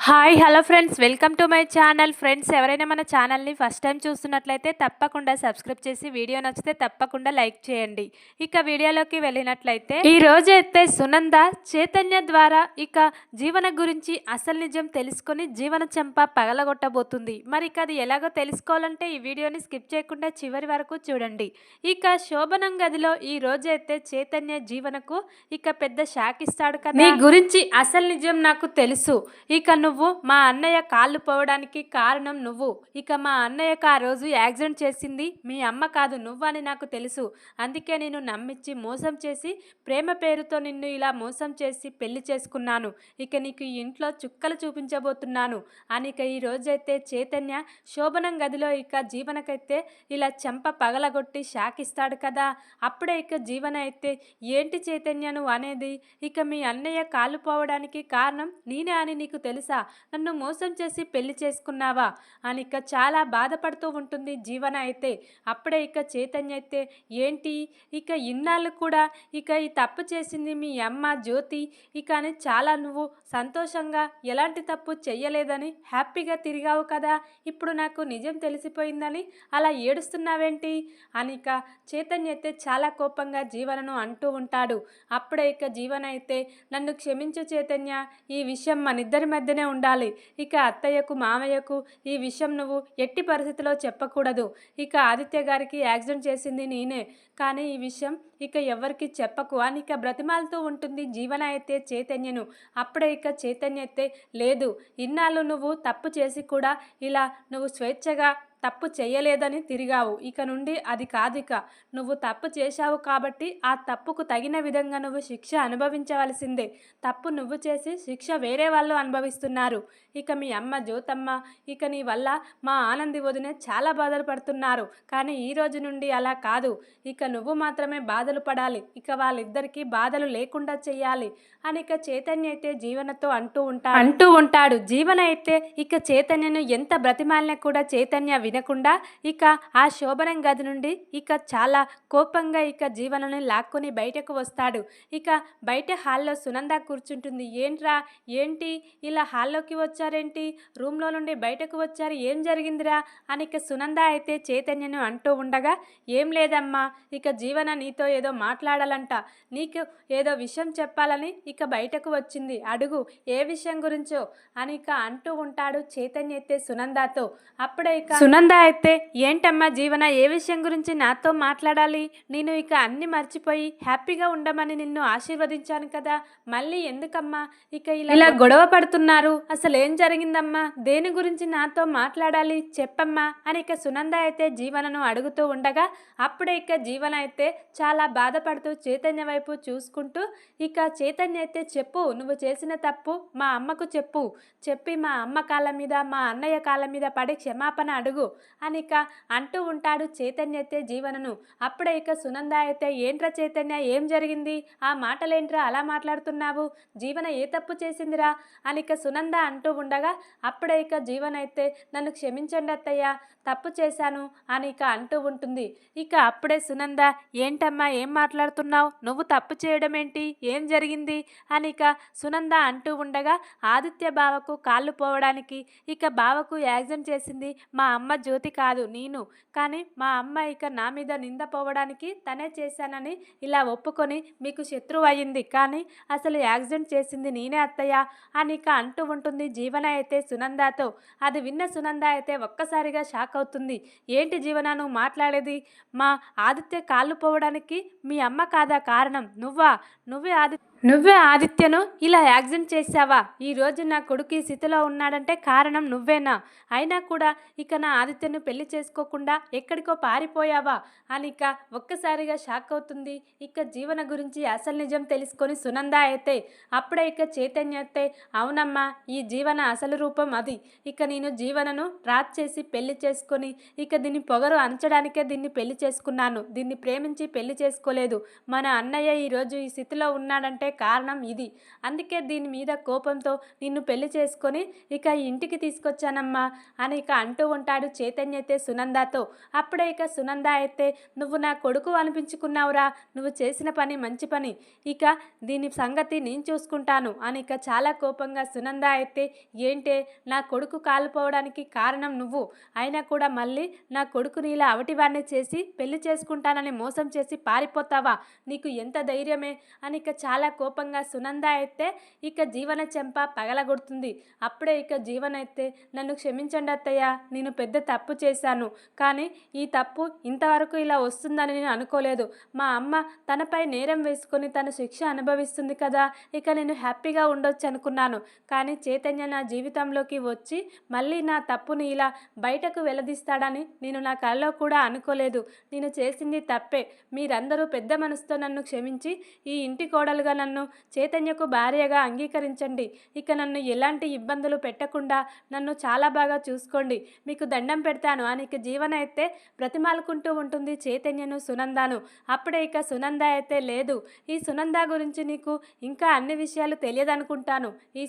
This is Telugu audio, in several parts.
Hi hello friends, welcome to my channel. Friends, ఎవరైనా మన ఛానల్ని ఫస్ట్ టైం చూస్తున్నట్లయితే తప్పకుండా సబ్స్క్రైబ్ చేసి వీడియో నచ్చితే తప్పకుండా లైక్ చేయండి. ఇక వీడియోలోకి వెళ్ళినట్లయితే ఈ రోజు అయితే సునంద చైతన్య ద్వారా ఇక జీవన గురించి అసలు నిజం తెలుసుకొని జీవన చెంప పగలగొట్టబోతుంది. మరి ఇక అది ఎలాగో తెలుసుకోవాలంటే ఈ వీడియోని స్కిప్ చేయకుండా చివరి వరకు చూడండి. ఇక శోభనం గదిలో ఈ రోజు అయితే చైతన్య జీవనకు ఇక పెద్ద షాక్ ఇస్తాడు కదా. నీ గురించి అసలు నిజం నాకు తెలుసు. ఇక నువ్వు మా అన్నయ్య కాళ్ళు పోవడానికి కారణం నువ్వు. ఇక మా అన్నయ్యకు ఆ రోజు యాక్సిడెంట్ చేసింది మీ అమ్మ కాదు, నువ్వని నాకు తెలుసు. అందుకే నేను నమ్మించి మోసం చేసి ప్రేమ పేరుతో నిన్ను ఇలా మోసం చేసి పెళ్లి చేసుకున్నాను. ఇక నీకు ఈ ఇంట్లో చుక్కలు చూపించబోతున్నాను అని ఇక ఈ రోజైతే చైతన్య శోభనం గదిలో ఇక జీవనకైతే ఇలా చెంప పగలగొట్టి షాక్ ఇస్తాడు కదా. అప్పుడే ఇక జీవన అయితే ఏంటి చైతన్య నువ్వు అనేది, ఇక మీ అన్నయ్య కాళ్ళు పోవడానికి కారణం నేనే అని నీకు తెలుసా, నన్ను మోసం చేసి పెళ్లి చేసుకున్నావా అని ఇక చాలా బాధపడుతూ ఉంటుంది జీవన అయితే. అప్పుడే ఇక చైతన్య అయితే ఏంటి ఇక ఇన్నాళ్ళు కూడా ఇక ఈ తప్పు చేసింది మీ అమ్మ జ్యోతి ఇక అని చాలా నువ్వు సంతోషంగా ఎలాంటి తప్పు చెయ్యలేదని హ్యాపీగా తిరిగావు కదా, ఇప్పుడు నాకు నిజం తెలిసిపోయిందని అలా ఏడుస్తున్నావేంటి అని ఇక చైతన్య అయితే చాలా కోపంగా జీవనను అంటూ ఉంటాడు. అప్పుడే ఇక జీవన అయితే నన్ను క్షమించు చైతన్య, ఈ విషయం మన ఇద్దరి మధ్యనే ఉండాలి. ఇక అత్తయ్యకు మామయ్యకు ఈ విషయం నువ్వు ఎట్టి పరిస్థితిలో చెప్పకూడదు. ఇక ఆదిత్య గారికి యాక్సిడెంట్ చేసింది నేనే, కానీ ఈ విషయం ఇక ఎవరికి చెప్పకు అని ఇక బ్రతిమాలుతూ ఉంటుంది జీవన అయితే చైతన్యను. అప్పుడే ఇక చైతన్య అయితే లేదు, ఇన్నాళ్ళు నువ్వు తప్పు చేసి కూడా ఇలా నువ్వు స్వేచ్ఛగా తప్పు చేయలేదని తిరిగావు. ఇక నుండి అది కాదు, ఇక నువ్వు తప్పు చేశావు కాబట్టి ఆ తప్పుకు తగిన విధంగా నువ్వు శిక్ష అనుభవించవలసిందే. తప్పు నువ్వు చేసి శిక్ష వేరే వాళ్ళు అనుభవిస్తున్నారు. ఇక మీ అమ్మ జ్యోతమ్మ ఇక నీ వల్ల మా ఆనంది వదిన చాలా బాధలు పడుతున్నారు. కానీ ఈ రోజు నుండి అలా కాదు, ఇక నువ్వు మాత్రమే బాధలు పడాలి. ఇక వాళ్ళిద్దరికీ బాధలు లేకుండా చెయ్యాలి అని ఇక చైతన్య అయితే జీవనతో అంటూ ఉంటాడు. జీవన అయితే ఇక చైతన్యను ఎంత బ్రతిమాలినా కూడా చైతన్య వినకుండా ఇక ఆ శోభనం గది నుండి ఇక చాలా కోపంగా ఇక జీవనని లాక్కొని బయటకు వస్తాడు. ఇక బయట హాల్లో సునంద కూర్చుంటుంది. ఏంట్రా ఏంటి ఇలా హాల్లోకి వచ్చారేంటి, రూమ్లో నుండి బయటకు వచ్చారు, ఏం జరిగిందిరా అని ఇక సునంద అయితే చైతన్యను అంటూ ఉండగా ఏం లేదమ్మా, ఇక జీవన నీతో ఏదో మాట్లాడాలంట, నీకు ఏదో విషయం చెప్పాలని ఇక బయటకు వచ్చింది, అడుగు ఏ విషయం గురించో అని ఇక అంటూ ఉంటాడు చైతన్య అయితే సునందతో. అప్పుడే ఇక సునంద అయితే ఏంటమ్మా జీవన ఏ విషయం గురించి నాతో మాట్లాడాలి, నేను ఇక అన్ని మర్చిపోయి హ్యాపీగా ఉండమని నిన్ను ఆశీర్వదించాను కదా, మళ్ళీ ఎందుకమ్మా ఇక ఇలా గొడవ పడుతున్నారు, అసలు ఏం జరిగిందమ్మా, దేని గురించి నాతో మాట్లాడాలి చెప్పమ్మా అని ఇక సునంద అయితే జీవనను అడుగుతూ ఉండగా అప్పుడే ఇక జీవన అయితే చాలా బాధపడుతూ చైతన్య వైపు చూసుకుంటూ ఇక చైతన్య అయితే చెప్పు, నువ్వు చేసిన తప్పు మా అమ్మకు చెప్పి మా అమ్మ కాళ్ళ మీద మా అన్నయ్య కాళ్ళ మీద పడి క్షమాపణ అడుగు అని ఇక అంటూ ఉంటాడు చైతన్య అయితే జీవనను. అప్పుడే ఇక సునంద అయితే ఏంట్రా చైతన్య ఏం జరిగింది, ఆ మాటలేంట్రా అలా మాట్లాడుతున్నావు, జీవన ఏ తప్పు చేసిందిరా అని ఇక సునంద అంటూ ఉండగా అప్పుడే ఇక జీవన అయితే నన్ను క్షమించండి అత్తయ్య, తప్పు చేశాను అని ఇక అంటూ ఉంటుంది. ఇక అప్పుడే సునంద ఏంటమ్మా ఏం మాట్లాడుతున్నావు, నువ్వు తప్పు చేయడం ఏంటి, ఏం జరిగింది అని ఇక సునంద అంటూ ఉండగా ఆదిత్య బావకు కాళ్ళు పోవడానికి ఇక బావకు యాక్సిడెంట్ చేసింది మా అమ్మ జ్యోతి కాదు నేను, కానీ మా అమ్మ ఇక నా మీద నింద పోవడానికి తనే చేశానని ఇలా ఒప్పుకొని మీకు శత్రువు అయ్యింది, కానీ అసలు యాక్సిడెంట్ చేసింది నేనే అత్తయ్య అని ఇక అంటూ ఉంటుంది జీవన అయితే సునందతో. అది విన్న సునంద అయితే ఒక్కసారిగా షాక్ అవుతుంది. ఏంటి జీవన నువ్వు మాట్లాడేది, మా ఆదిత్య కాళ్ళు పోవడానికి మీ అమ్మ కాదా కారణం, నువ్వే ఆదిత్యను ఇలా యాక్సిడెంట్ చేశావా, ఈరోజు నా కొడుకు ఈ స్థితిలో ఉన్నాడంటే కారణం నువ్వేనా, అయినా కూడా ఇక నా ఆదిత్యను పెళ్లి చేసుకోకుండా ఎక్కడికో పారిపోయావా అని ఇక ఒక్కసారిగా షాక్ అవుతుంది. ఇక జీవన గురించి అసలు నిజం తెలుసుకొని సునంద అయితే అప్పుడే ఇక చైతన్య అయితే అవునమ్మా, ఈ జీవన అసలు రూపం అది, ఇక నేను జీవనను రాజ్ చేసి పెళ్లి చేసుకొని ఇక దీన్ని పొగరు అంచడానికే దీన్ని పెళ్లి చేసుకున్నాను, దీన్ని ప్రేమించి పెళ్లి చేసుకోలేదు. మన అన్నయ్య ఈరోజు ఈ స్థితిలో ఉన్నాడంటే కారణం ఇది. అందుకే దీని మీద కోపంతో నిన్ను పెళ్లి చేసుకొని ఇక ఇంటికి తీసుకొచ్చానమ్మా అని ఇక అంటూ ఉంటాడు చైతన్య అయితే సునందాతో. అప్పుడే ఇక సునంద అయితే నువ్వు నా కొడుకు అనిపించుకున్నావురా, నువ్వు చేసిన పని మంచి పని, ఇక దీని సంగతి నేను చూసుకుంటాను అని ఇక చాలా కోపంగా సునంద అయితే ఏంటే నా కొడుకు కాలిపోవడానికి కారణం నువ్వు, అయినా కూడా మళ్ళీ నా కొడుకుని ఇలా అవటివాడిని చేసి పెళ్లి చేసుకుంటానని మోసం చేసి పారిపోతావా, నీకు ఎంత ధైర్యమే అని ఇక చాలా కోపంగా సునంద అయితే ఇక జీవన చెంప పగలగొడుతుంది. అప్పుడే ఇక జీవన అయితే నన్ను క్షమించండి అత్తయ్య, నేను పెద్ద తప్పు చేశాను, కానీ ఈ తప్పు ఇంతవరకు ఇలా వస్తుందని నేను అనుకోలేదు. మా అమ్మ తనపై నేరం వేసుకొని తను శిక్ష అనుభవిస్తుంది కదా, ఇక నేను హ్యాపీగా ఉండొచ్చు అనుకున్నాను. కానీ చైతన్య నా జీవితంలోకి వచ్చి మళ్ళీ నా తప్పుని ఇలా బయటకు వెల్లదీస్తాడని నేను నా కలలో కూడా అనుకోలేదు. నేను చేసింది తప్పే. మీరందరూ పెద్ద మనసుతో నన్ను క్షమించి ఈ ఇంటి కోడలుగా నన్ను చైతన్యకు భార్యగా అంగీకరించండి. ఇక నన్ను ఎలాంటి ఇబ్బందులు పెట్టకుండా నన్ను చాలా బాగా చూసుకోండి, మీకు దండం పెడతాను అని ఇక జీవన అయితే బ్రతిమాలుకుంటూ ఉంటుంది చైతన్యను సునందాను. అప్పుడే ఇక సునంద అయితే లేదు, ఈ సునంద గురించి నీకు ఇంకా అన్ని విషయాలు తెలియదనుకుంటాను. ఈ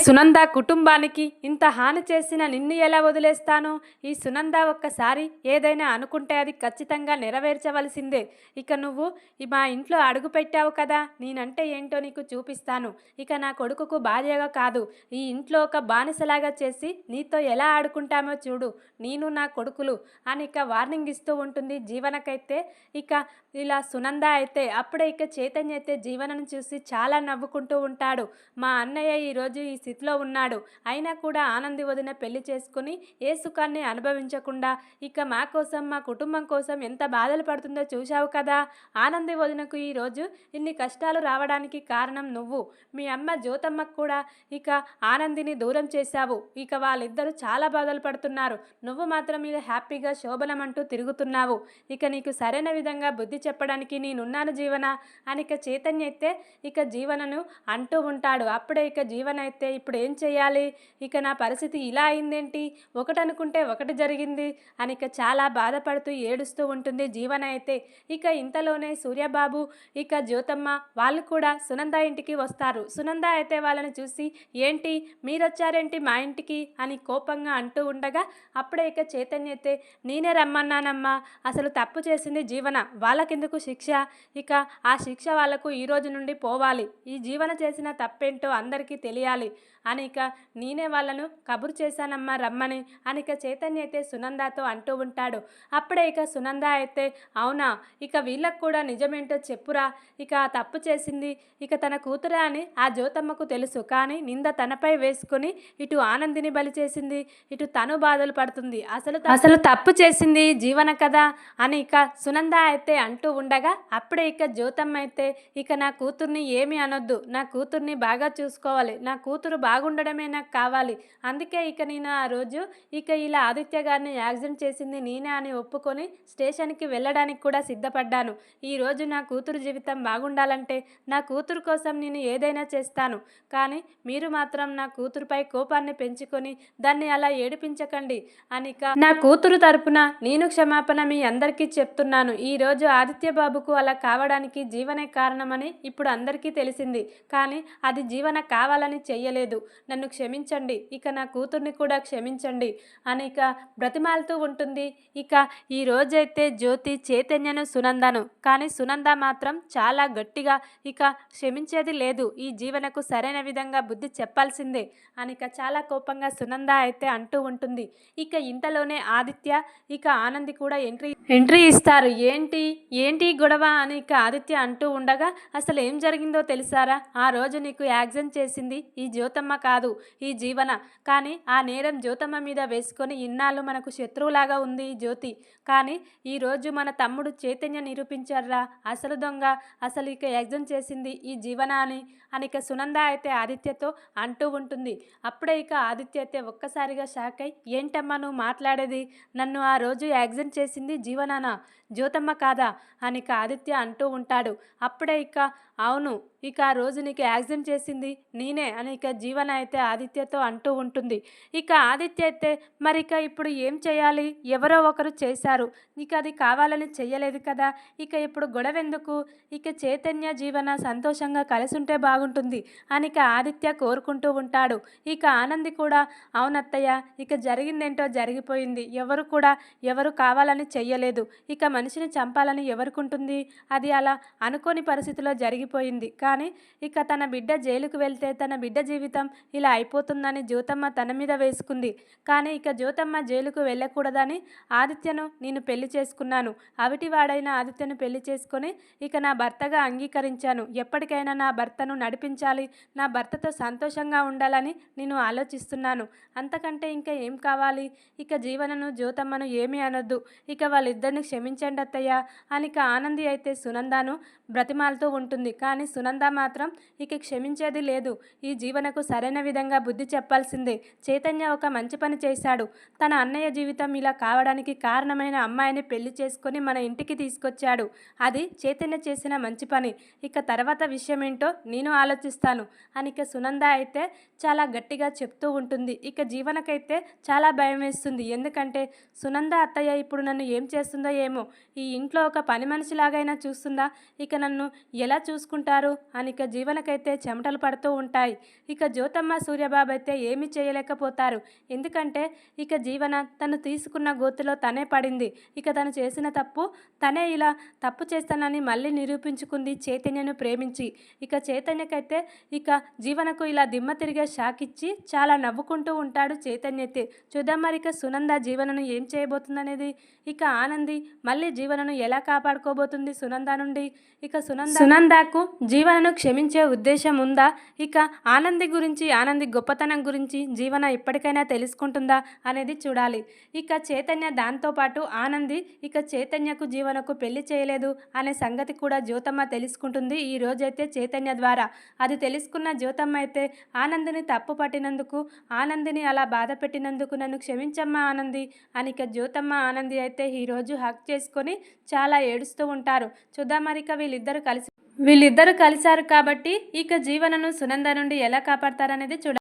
సునంద కుటుంబానికి ఇంత హాని చేసిన నిన్ను ఎలా వదిలేస్తాను? ఈ సునంద ఒక్కసారి ఏదైనా అనుకుంటే అది ఖచ్చితంగా నెరవేర్చవలసిందే. ఇక నువ్వు మా ఇంట్లో అడుగు పెట్టావు కదా, నేనంటే ఏంటో నీకు చూపిస్తాను. ఇక నా కొడుకుకు భార్యగా కాదు, ఈ ఇంట్లో ఒక బానిసలాగా చేసి నీతో ఎలా ఆడుకుంటామో చూడు, నేను నా కొడుకులు అని ఇక వార్నింగ్ ఇస్తూ ఉంటుంది జీవనకైతే. ఇక ఇలా సునంద అయితే అప్పుడే ఇక చైతన్య అయితే జీవనను చూసి చాలా నవ్వుకుంటూ ఉంటాడు. మా అన్నయ్య ఈరోజు ఈ స్థితిలో ఉన్నాడు, అయినా కూడా ఆనంది వదిన పెళ్లి చేసుకుని ఏ సుఖాన్ని అనుభవించకుండా ఇక మా కోసం మా కుటుంబం కోసం ఎంత బాధలు పడుతుందో చూశావు కదా. ఆనంది వదినకు ఈరోజు ఇన్ని కష్టాలు రావడానికి కారణం నువ్వు. మీ అమ్మ జ్యోతమ్మకు కూడా ఇక ఆనందిని దూరం చేశావు. ఇక వాళ్ళిద్దరూ చాలా బాధలు పడుతున్నారు, నువ్వు మాత్రం ఇలా హ్యాపీగా శోభనమంటూ తిరుగుతున్నావు. ఇక నీకు సరైన విధంగా బుద్ధి చెప్పడానికి నేనున్నాను జీవన అని ఇక చైతన్య అయితే ఇక జీవనను అంటూ ఉంటాడు. అప్పుడే ఇక జీవన అయితే ఇప్పుడు ఏం చేయాలి, ఇక నా పరిస్థితి ఇలా అయిందేంటి, ఒకటనుకుంటే ఒకటి జరిగింది అని ఇక చాలా బాధపడుతూ ఏడుస్తూ ఉంటుంది జీవన అయితే. ఇక ఇంతలోనే సూర్యబాబు ఇక జ్యోతమ్మ వాళ్ళు కూడా సునంద ఇంటికి వస్తారు. సునంద అయితే వాళ్ళని చూసి ఏంటి మీరొచ్చారేంటి మా ఇంటికి అని కోపంగా అంటూ ఉండగా అప్పుడే ఇక చైతన్య అయితే నేనే రమ్మన్నానమ్మా, అసలు తప్పు చేసింది జీవన, వాళ్ళకెందుకు శిక్ష, ఇక ఆ శిక్ష వాళ్ళకు ఈ రోజు నుండి పోవాలి, ఈ జీవన చేసిన తప్పేంటో అందరికీ తెలియాలి అని ఇక నేనే వాళ్ళను కబురు చేశానమ్మా రమ్మని అని ఇక చైతన్య అయితే సునందతో అంటూ ఉంటాడు. అప్పుడే ఇక సునంద అయితే అవునా, ఇక వీళ్ళకు కూడా నిజమేంటో చెప్పురా, ఇక ఆ తప్పు చేసింది ఇక తన కూతురే అని ఆ జ్యోతమ్మకు తెలుసు, కానీ నింద తనపై వేసుకుని ఇటు ఆనందిని బలి చేసింది, ఇటు తను బాధలు పడుతుంది, అసలు తప్పు చేసింది జీవన కదా అని ఇక సునంద అయితే అంటూ ఉండగా అప్పుడే ఇక జ్యోతమ్మ అయితే ఇక నా కూతుర్ని ఏమీ అనొద్దు, నా కూతుర్ని బాగా చూసుకోవాలి, నా కూతురు బాగుండడమే నాకు కావాలి, అందుకే ఇక నేను ఆ రోజు ఇక ఇలా ఆదిత్య గారిని యాక్సిడెంట్ చేసింది నేనే అని ఒప్పుకొని స్టేషన్కి వెళ్ళడానికి కూడా సిద్ధపడ్డాను. ఈరోజు నా కూతురు జీవితం బాగుండాలంటే నా కూతురు కోసం నేను ఏదైనా చేస్తాను, కానీ మీరు మాత్రం నా కూతురుపై కోపాన్ని పెంచుకొని దాన్ని అలా ఏడిపించకండి అని ఇక నా కూతురు తరపున నేను క్షమాపణ మీ అందరికీ చెప్తున్నాను. ఈరోజు ఆదిత్య బాబుకు అలా కావడానికి జీవనే కారణమని ఇప్పుడు అందరికీ తెలిసింది, కానీ అది జీవన కావాలని చెయ్యలేదు, నన్ను క్షమించండి, ఇక నా కూతుర్ని కూడా క్షమించండి అని ఇక బ్రతిమాలుతూ ఉంటుంది. ఇక ఈ రోజైతే జ్యోతి చైతన్యను సునందను, కానీ సునంద మాత్రం చాలా గట్టిగా ఇక క్షమించేది లేదు, ఈ జీవనకు సరైన విధంగా బుద్ధి చెప్పాల్సిందే అని ఇక చాలా కోపంగా సునంద అయితే అంటూ ఉంటుంది. ఇక ఇంతలోనే ఆదిత్య ఇక ఆనంది కూడా ఎంట్రీ ఇస్తారు. ఏంటి గొడవ అని ఇక ఆదిత్య అంటూ ఉండగా అసలు ఏం జరిగిందో తెలుసారా, ఆ రోజు నీకు యాక్సిడెంట్ చేసింది ఈ జ్యోతమ్మ కాదు, ఈ జీవన, కానీ ఆ నేరం జ్యోతమ్మ మీద వేసుకొని ఇన్నాళ్ళు మనకు శత్రువులాగా ఉంది ఈ జ్యోతి, కానీ ఈరోజు మన తమ్ముడు చైతన్య నిరూపించారా అసలు దొంగ, అసలు ఇక యాక్సిడెంట్ చేసింది ఈ జీవన అని ఇక సునంద అయితే ఆదిత్యతో అంటూ ఉంటుంది. అప్పుడే ఇక ఆదిత్య అయితే ఒక్కసారిగా షాక్ అయి ఏంటమ్మా నువ్వు మాట్లాడేది, నన్ను ఆ రోజు యాక్సిడెంట్ చేసింది జీవనానా జ్యోతమ్మ కాదా అని ఇక ఆదిత్య అంటూ ఉంటాడు. అప్పుడే ఇక అవును. ఇక ఆ రోజు నీకు యాక్సిడెంట్ చేసింది నేనే అని ఇక జీవన అయితే ఆదిత్యతో అంటూ ఉంటుంది. ఇక ఆదిత్య అయితే మరిక ఇప్పుడు ఏం చేయాలి? ఎవరో ఒకరు చేశారు. ఇక అది కావాలని చెయ్యలేదు కదా! ఇక ఇప్పుడు గొడవెందుకు? ఇక చైతన్య, జీవన సంతోషంగా కలిసుంటే బాగుంటుంది అని ఇక ఆదిత్య కోరుకుంటూ ఉంటాడు. ఇక ఆనంది కూడా అవునత్తయ్య ఇక జరిగిందేంటో జరిగిపోయింది. ఎవరు కావాలని చెయ్యలేదు. ఇక మనిషిని చంపాలని ఎవరికుంటుంది? అది అలా అనుకోని పరిస్థితిలో జరిగిపోయింది. కానీ ఇక తన బిడ్డ జైలుకు వెళ్తే తన బిడ్డ జీవితం ఇలా అయిపోతుందని జ్యోతమ్మ తన మీద వేసుకుంది. కానీ ఇక జ్యోతమ్మ జైలుకు వెళ్ళకూడదని ఆదిత్యను నేను పెళ్లి చేసుకున్నాను. అవిటివాడైన ఆదిత్యను పెళ్లి చేసుకొని ఇక నా భర్తగా అంగీకరించాను. ఎప్పటికైనా నా భర్తను నడిపించాలి, నా భర్తతో సంతోషంగా ఉండాలని నేను ఆలోచిస్తున్నాను. అంతకంటే ఇంకా ఏం కావాలి? ఇక జీవనను జ్యోతమ్మను ఏమీ అనొద్దు. ఇక వాళ్ళిద్దరిని క్షమించండి అత్తయ్య అని ఇక ఆనంది అయితే సునందాను బ్రతిమాలుతూ ఉంటుంది. కానీ సునంద మాత్రం ఇక క్షమించేది లేదు. ఈ జీవనకు సరైన విధంగా బుద్ధి చెప్పాల్సిందే. చైతన్య ఒక మంచి పని చేశాడు. తన అన్నయ్య జీవితం ఇలా కావడానికి కారణమైన అమ్మాయిని పెళ్లి చేసుకొని మన ఇంటికి తీసుకొచ్చాడు. అది చైతన్య చేసిన మంచి పని. ఇక తర్వాత విషయం ఏంటో నేను ఆలోచిస్తాను అని ఇక సునంద అయితే చాలా గట్టిగా చెప్తూ ఉంటుంది. ఇక జీవనకైతే చాలా భయం వేస్తుంది. ఎందుకంటే సునంద అత్తయ్య ఇప్పుడు నన్ను ఏం చేస్తుందో ఏమో, ఈ ఇంట్లో ఒక పని మనిషిలాగైనా చూస్తుందా, ఇక నన్ను ఎలా చూసుకుంటారు అని ఇక జీవనకైతే చెమటలు పడుతూ ఉంటాయి. ఇక జ్యోతమ్మ, సూర్యబాబు అయితే ఏమీ చేయలేకపోతారు. ఎందుకంటే ఇక జీవన తను తీసుకున్న గోతులో తనే పడింది. ఇక తను చేసిన తప్పు తనే ఇలా తప్పు చేస్తానని మళ్ళీ నిరూపించుకుంది చైతన్యను ప్రేమించి. ఇక చైతన్యకైతే ఇక జీవనకు ఇలా దిమ్మ తిరిగే షాక్ ఇచ్చి చాలా నవ్వుకుంటూ ఉంటాడు చైతన్య అయితే. చూద్దాం మరి ఇక సునంద జీవనను ఏం చేయబోతుందనేది. ఇక ఆనంది మళ్ళీ జీవనను ఎలా కాపాడుకోబోతుంది సునంద నుండి. ఇక సునందకు జీవనను క్షమించే ఉద్దేశం ఉందా? ఇక ఆనంది గొప్పతనం గురించి జీవన ఇప్పటికైనా తెలుసుకుంటుందా అనేది చూడాలి. ఇక చైతన్య దాంతోపాటు ఆనంది ఇక చైతన్యకు జీవనకు పెళ్లి చేయలేదు అనే సంగతి కూడా జ్యోతమ్మ తెలుసుకుంటుంది ఈ రోజైతే చైతన్య ద్వారా. అది తెలుసుకున్న జ్యోతమ్మ అయితే ఆనందిని తప్పు పట్టినందుకు, ఆనందిని అలా బాధ పెట్టినందుకు నన్ను క్షమించమ్మా ఆనంది అని ఇక జ్యోతమ్మ, ఆనంది అయితే ఈరోజు హక్ చేసుకొని చాలా ఏడుస్తూ ఉంటారు. చూద్దాం మరి ఇక వీళ్ళిద్దరూ కలిసారు కాబట్టి ఇక జీవనను సునంద నుండి ఎలా కాపాడతారనేది చూడాలి.